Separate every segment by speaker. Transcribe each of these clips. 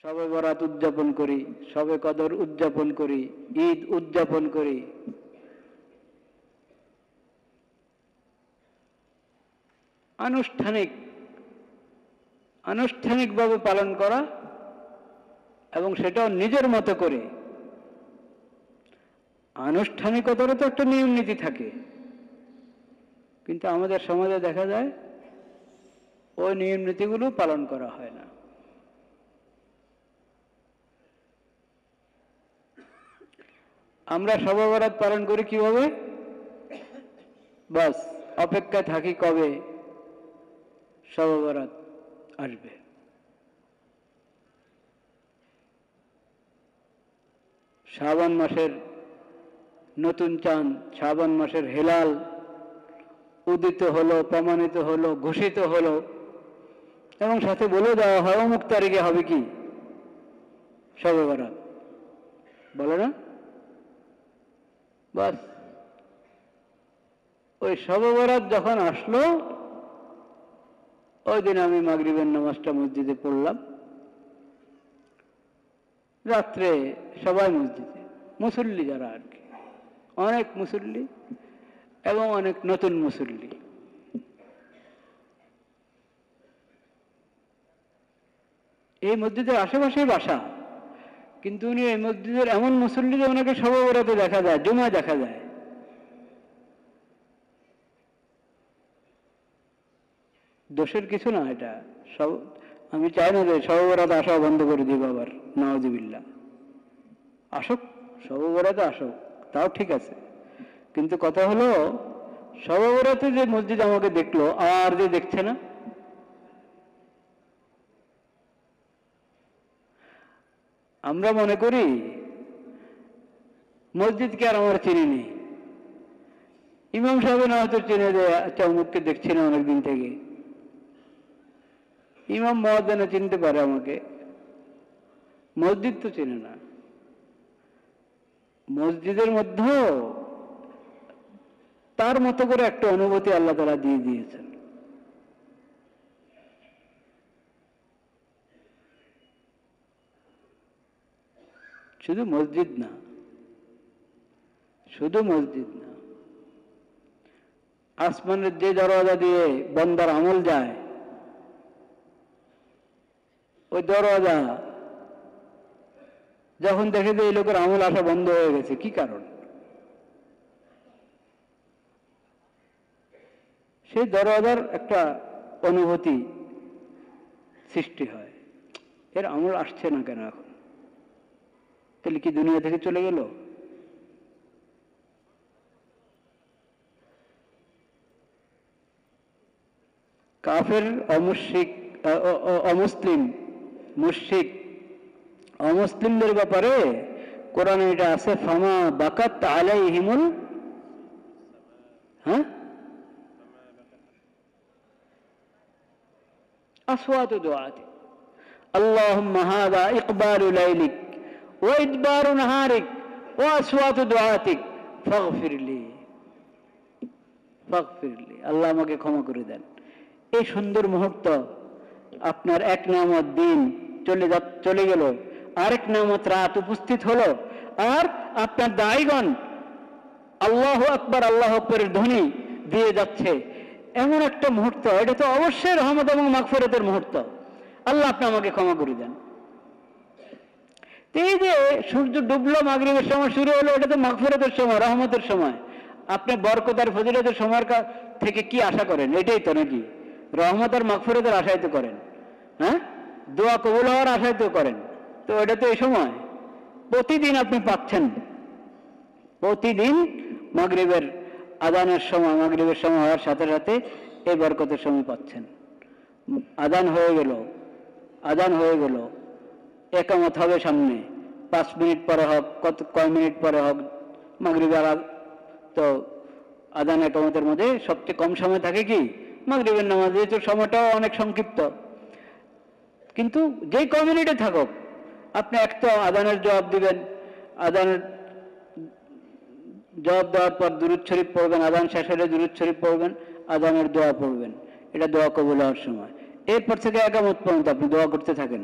Speaker 1: শবে বরাত উদযাপন করি, শবে কদর উদযাপন করি, ঈদ উদযাপন করি। আনুষ্ঠানিকভাবে পালন করা এবং সেটাও নিজের মতো করে। আনুষ্ঠানিকতারও তো একটা নিয়ম নীতি থাকে, কিন্তু আমাদের সমাজে দেখা যায় ওই নিয়ম নীতিগুলো পালন করা হয় না। আমরা শবে বরাত পালন করি কিভাবে? বাস অপেক্ষায় থাকি কবে শবে বরাত আসবে। শ্রাবণ মাসের নতুন চাঁদ, শ্রাবণ মাসের হেলাল উদিত হলো, প্রমাণিত হলো, ঘোষিত হলো, এবং সাথে বলে দেওয়া হয় অমুক তারিখে হবে কি শবে বরাত, বলে না? বাস ওই শবে বরাত যখন আসলো, ওই দিন আমি মাগরিবের নামাজটা মসজিদে পড়লাম। রাত্রে সবাই মসজিদে, মুসল্লি যারা আর কি, অনেক মুসল্লি এবং অনেক নতুন মুসল্লি। এই মসজিদের আশেপাশে বাসা, কিন্তু উনি এই মসজিদের এমন মুসল্লি যে ওনাকে শবে বরাতে দেখা যায়, জুমায় দেখা যায়। দোষের কিছু না এটা সব। আমি চাই না যে শবে বরাতে আসা বন্ধ করে দিব আবার, নাউজুবিল্লাহ। আসুক, শবে বরাতে আসুক, তাও ঠিক আছে, কিন্তু কথা হলো শবে বরাতে যে মসজিদ আমাকে দেখলো আর যে দেখছে না, আমরা মনে করি মসজিদকে আর আমার চিনি নেই। ইমাম সাহেব না হয়তো চিনে যে আচ্ছা অমুককে দেখছি না অনেকদিন থেকে, ইমাম মুয়াজ্জিন চিনতে পারে আমাকে, মসজিদ তো চেনে না। মসজিদের মধ্যেও তার মতো করে একটা অনুভূতি আল্লাহ তাআলা দিয়ে দিয়েছেন। শুধু মসজিদ না, শুধু মসজিদ না, আসমানের যে দরওয়াজা দিয়ে বান্দার আমল যায়, ওই দরওয়াজা যখন দেখে যে এই লোকের আমল আসা বন্ধ হয়ে গেছে, কি কারণ? সেই দরওয়াজার একটা অনুভূতি সৃষ্টি হয়, এর আমল আসছে না কেন এখন? তাহলে কি দুনিয়া থেকে চলে গেল? কাফের, অমুশরিক, অমুসলিম, মুশরিক, অমুসলিমদের ব্যাপারে কোরআনে এটা আছে, ফামা বাকাত আলাইহিমুল, হ্যাঁ, আসওয়াতু দুআতি আল্লাহুম্মা হাযা ইকবালু লাইলিক ওয়া ইদবারু নাহারিক ওয়া আসওয়াতু দুআতিক ফাগফিরলি ফাগফিরলি, আল্লাহ আমাকে ক্ষমা করে দেন। এই সুন্দর মুহূর্ত, আপনার এক নিয়ামত দিন চলে গেল, আরেক নিয়ামত রাত উপস্থিত হলো, আর আপনার দায়ীগণ আল্লাহু আকবার আল্লাহু আকবারের ধ্বনি দিয়ে যাচ্ছে, এমন একটা মুহূর্ত, এটা তো অবশ্যই রহমত এবং মাগফিরাতের মুহূর্ত। আল্লাহ আপনি আমাকে ক্ষমা করে দেন। এই যে সূর্য ডুবলো, মাগরিবের সময় শুরু হলো, এটা তো মাগফিরাতের সময়, রহমতের সময়। আপনি বরকত আর ফজিলতের সময়ের থেকে কি আশা করেন? এটাই তো নাকি? রহমত আর মাগফিরাতের আশাই তো করেন, হ্যাঁ, দোয়া কবুল হওয়ার আশাই তো করেন। তো এটা তো এই সময় প্রতিদিন আপনি পাচ্ছেন, প্রতিদিন মাগরিবের আযানের সময়, মাগরিবের সময় হওয়ার সাথে সাথে এই বরকতের সময় পাচ্ছেন। আযান হয়ে গেল, আযান হয়ে গেল, একামত হবে সামনে, 5 মিনিট পরে হোক, কয় মিনিট পরে হোক মাগরিবের, তো আযান একামতের মধ্যে সবচেয়ে কম সময় থাকে কি মাগরিবের নামাজ, যেহেতু সময়টাও অনেক সংক্ষিপ্ত। কিন্তু যেই কয় মিনিটে থাকুক, আপনি এক তো আযানের জবাব দিবেন, আযানের জবাব দেওয়ার পর দুরূদ শরীফ পড়বেন, আযান শেষ হলে দুরূদ শরীফ পড়বেন, আযানের দোয়া পড়বেন, এটা দোয়া কবুল হওয়ার সময়। এরপর থেকে একামত পর্যন্ত আপনি দোয়া করতে থাকেন,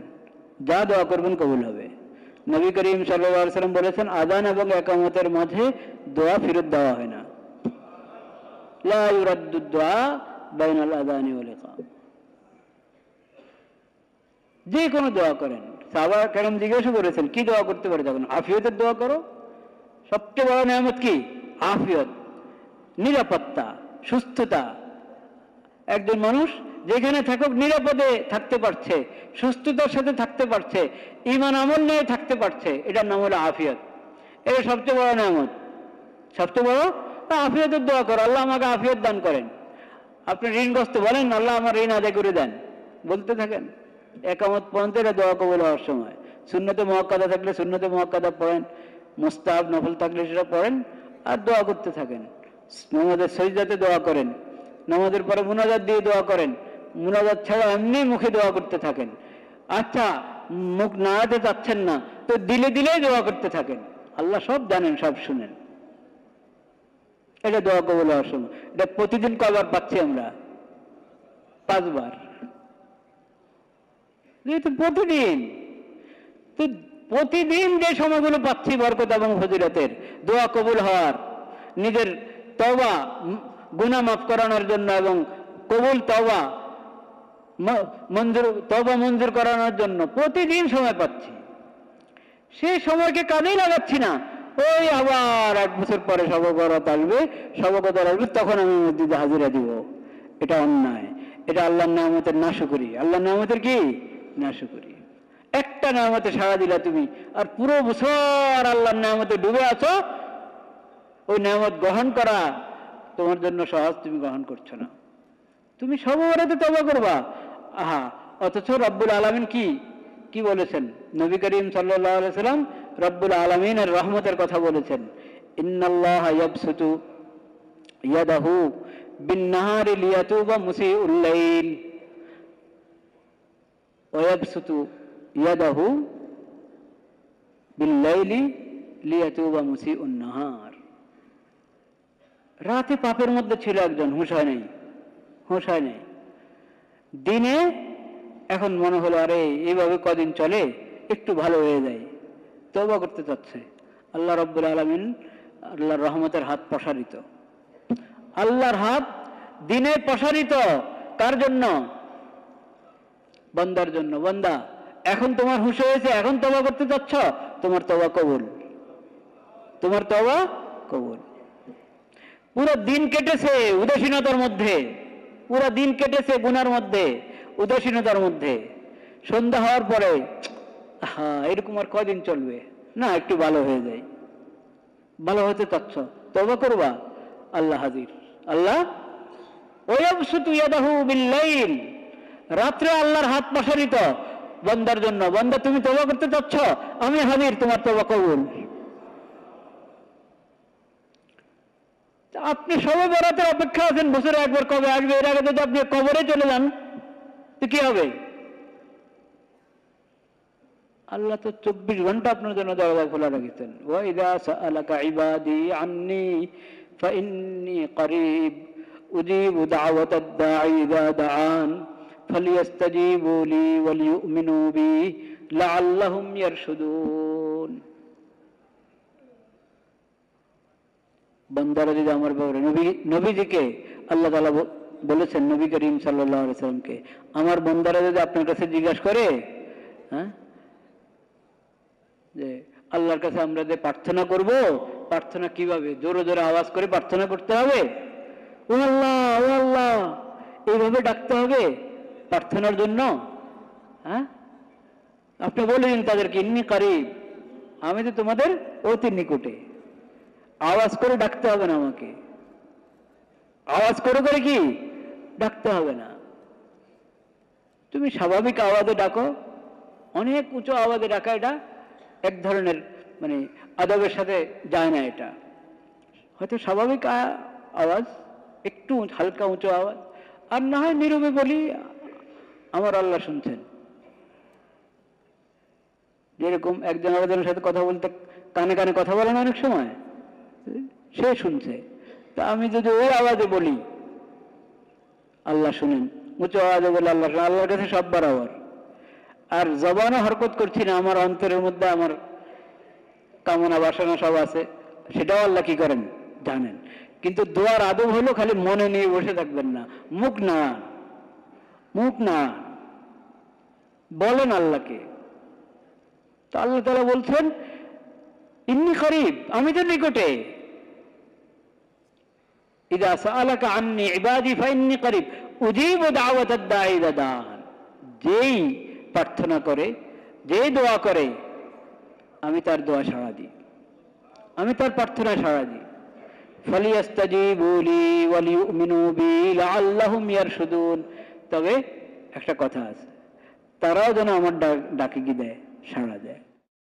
Speaker 1: যা দোয়া করবেন কবুল হবে। নবী করিম সাল্লাল্লাহু আলাইহি সাল্লাম বলেছেন, আযান এবং ইকামতের মাঝে দোয়া ফেরত দেওয়া হয় না। লা ইউরাদ্দু দুআ বাইনাল আযানি ওয়াল ইকাম। যে কোনো দোয়া করেন। সাহাবায়ে কেরাম জিজ্ঞাসা করেছেন, কি দোয়া করতে পারে? তখন আফিয়তের দোয়া করো। সবচেয়ে বড় নিয়ামত কি? আফিয়ত, নিরাপত্তা, সুস্থতা। একজন মানুষ যেখানে থাকুক নিরাপদে থাকতে পারছে, সুস্থতার সাথে থাকতে পারছে, ঈমান আমল নিয়ে থাকতে পারছে, এটার নাম হলো আফিয়ত। এটা সবচেয়ে বড় নিয়ামত। সবচেয়ে বড় আফিয়তের দোয়া করো, আল্লাহ আমাকে আফিয়ত দান করেন। আপনি ঋণগ্রস্ত, বলেন আল্লাহ আমার ঋণ আদায় করে দেন, বলতে থাকেন একামত পর্যন্ত। এটা দোয়া কবুল হওয়ার সময়। সুন্নতে মুআক্কাদা থাকলে সুন্নতে মুআক্কাদা পড়েন, মুস্তাহাব নফল থাকলে সেটা পড়েন, আর দোয়া করতে থাকেন। নামাজের সাজদাতে দোয়া করেন, নামাজের পরে মুনাজাত দিয়ে দোয়া করেন, মুনাজাত ছাড়া এমনি মুখে দোয়া করতে থাকেন। আচ্ছা, মুখ নাড়াতে চাচ্ছেন না তো দিলে দিলেই দোয়া করতে থাকেন, আল্লাহ সব জানেন, সব শুনেন। এটা দোয়া কবুল হওয়ার সময়। এটা প্রতিদিন কয়বার পাচ্ছি আমরা? 5 বার। যেহেতু প্রতিদিন, তো প্রতিদিন যে সময়গুলো পাচ্ছি বরকত এবং ফজিলতের, দোয়া কবুল হওয়ার, নিজের তওবা গুনাহ মাফ করানোর জন্য এবং কবুল তওবা মঞ্জুর করানোর জন্য প্রতিদিন সময় পাচ্ছি। সেই সময়কে কাজেই লাগাচ্ছি না। ওই আবার 1 বছর পরে শবে-বরাত আসবে, শবে-কদর আসবে, তখন আমি মসজিদে হাজিরা দিব। এটা অন্যায়। এটা আল্লাহর নিয়ামতের নাশকরি। আল্লাহর নিয়ামতের কি? নাশকরি। একটা নিয়ামতে সাড়া দিলা তুমি, আর পুরো বছর আল্লাহর নিয়ামতে ডুবে আছো। ওই নিয়ামত গ্রহণ করা তোমার জন্য সহজ, তুমি গ্রহণ করছো না। তুমি শবে-বরাতে তওবা করবা, আহা, অথচ রব্বুল আলামিন কি বলেছেন? নবী করিম সাল্লাল্লাহু আলাইহি সাল্লাম রব্বুল আলামিনের রহমতের কথা বলেছেন। ইন্নাল্লাহা ইয়াবসুতু ইয়াদাহু বিন-নাহারি লিয়াতুবা মুসিউল লাইল ওয়া ইয়াবসুতু ইয়াদাহু বিল-লাইলি লিয়াতুবা মুসিউন নাহার। রাতে পাপের মধ্যে ছিল একজন, হুঁশ হয় নাই। দিনে এখন মনে হলো, আরে এইভাবে কদিন চলে, একটু ভালো হয়ে যায়, তওবা করতে চাচ্ছে। আল্লাহ রাব্বুল আলামিন, আল্লাহর রহমতের হাত প্রসারিত। আল্লাহর হাত দিনে প্রসারিত কার জন্য? বান্দার জন্য। বান্দা, এখন তোমার হুঁশ হয়েছে, এখন তওবা করতে চাচ্ছ, তোমার তওবা কবুল, তোমার তওবা কবুল। পুরো দিন কেটেছে উদাসীনতার মধ্যে, পুরো দিন কেটেছে গুনার মধ্যে, উদাসীনতার মধ্যে। সন্ধ্যা হওয়ার পরে, হ্যাঁ এরকম আর কয়দিন চলবে, না একটু ভালো হয়ে যায়, ভালো হতে চাচ্ছ, তওবা করবা, আল্লাহ হাজির। আল্লাহ ওয়াবসুতু ইয়াদাহু বিল-লাইল, রাত্রে আল্লাহর হাত প্রসারিত বান্দার জন্য। বান্দা, তুমি তওবা করতে চাচ্ছ, আমি হাজির, তোমার তওবা কবুল। আপনি শবে-বরাতের অপেক্ষা আছেন, বছরে একবার কবে আসবে, এর আগে যদি আপনি কবরে চলে যান তো কি হবে? আল্লাহ তো 24 ঘন্টা আপনার জন্য দরজা খোলা রেখেছেন। ওয়া ইযা সাআলাকা ইবাদি আন্নী ফাইন্নী করিব উজিবু দাওয়াতাদ দাঈ ইযা দাআন ফালিয়াস্তাজিবু লি ওয়ালিউমিনু বি লাআল্লাহুম ইয়ারশুদুন। বান্দারা যদি আমার ব্যাপারে, নবীজিকে আল্লাহ তাআলা বলেছেন, নবী করিম সাল্লাল্লাহু আলাইহি সাল্লামকে, আমার বান্দারা যদি আপনার কাছে জিজ্ঞাসা করে, হ্যাঁ, যে আল্লাহর কাছে আমরা যে প্রার্থনা করব, প্রার্থনা কিভাবে? জোরে জোরে আওয়াজ করে প্রার্থনা করতে হবে, ও আল্লাহ, ও আল্লাহ, এইভাবে ডাকতে হবে প্রার্থনার জন্য? হ্যাঁ, আপনি বলেন তাদেরকে, ইন্নী করিব, আমি তো তোমাদের অতি নিকটে। আওয়াজ করে ডাকতে হবে না আমাকে, আওয়াজ করে কি ডাকতে হবে না। তুমি স্বাভাবিক আওয়াজে ডাকো, অনেক উঁচু আওয়াজে ডাকা এটা এক ধরনের মানে আদবের সাথে যায় না। এটা হয়তো স্বাভাবিক আওয়াজ, একটু হালকা উঁচু আওয়াজ, আর না হয় নীরবে বলি, আমার আল্লাহ শুনছেন। যেরকম একজন আরেকজনের সাথে কথা বলতে কানে কানে কথা বলেন অনেক সময়, সে শুনছে। তা আমি যদি ওই আওয়াজে বলি, আল্লাহ শুনেন, উঁচু আওয়াজে বলে আল্লাহ শুনেন, আল্লাহর কাছে সব বরাবর। আর জবানও হরকত করছি না, আমার অন্তরের মধ্যে আমার কামনা বাসনা সব আছে, সেটাও আল্লাহ কি করেন জানেন। কিন্তু দোয়ার আদব হলো খালি মনে নিয়ে বসে থাকবেন না, মুখ না, মুখ না বলেন আল্লাহকে। তো আল্লাহ তাআলা বলছেন ইন্নী করিব, আমি তো নিকটে। ইযা সাআলাকা আন্নী ইবাদি ফাইন্নী করিব উজিবু দাওয়াতাদ দাঈ ইযা দাআন। যেই প্রার্থনা করে, যেই দোয়া করে, আমি তার দোয়া সাড়া দিই, আমি তার প্রার্থনা সাড়া দিই। ফালিয়াস্তাজিবু লি ওয়া লিউমিনু বি লাআল্লাহুম ইয়ারশুদুন। তবে একটা কথা আছে, তারাও যেন আমার ডাকে কি দেয়, সাড়া দেয়।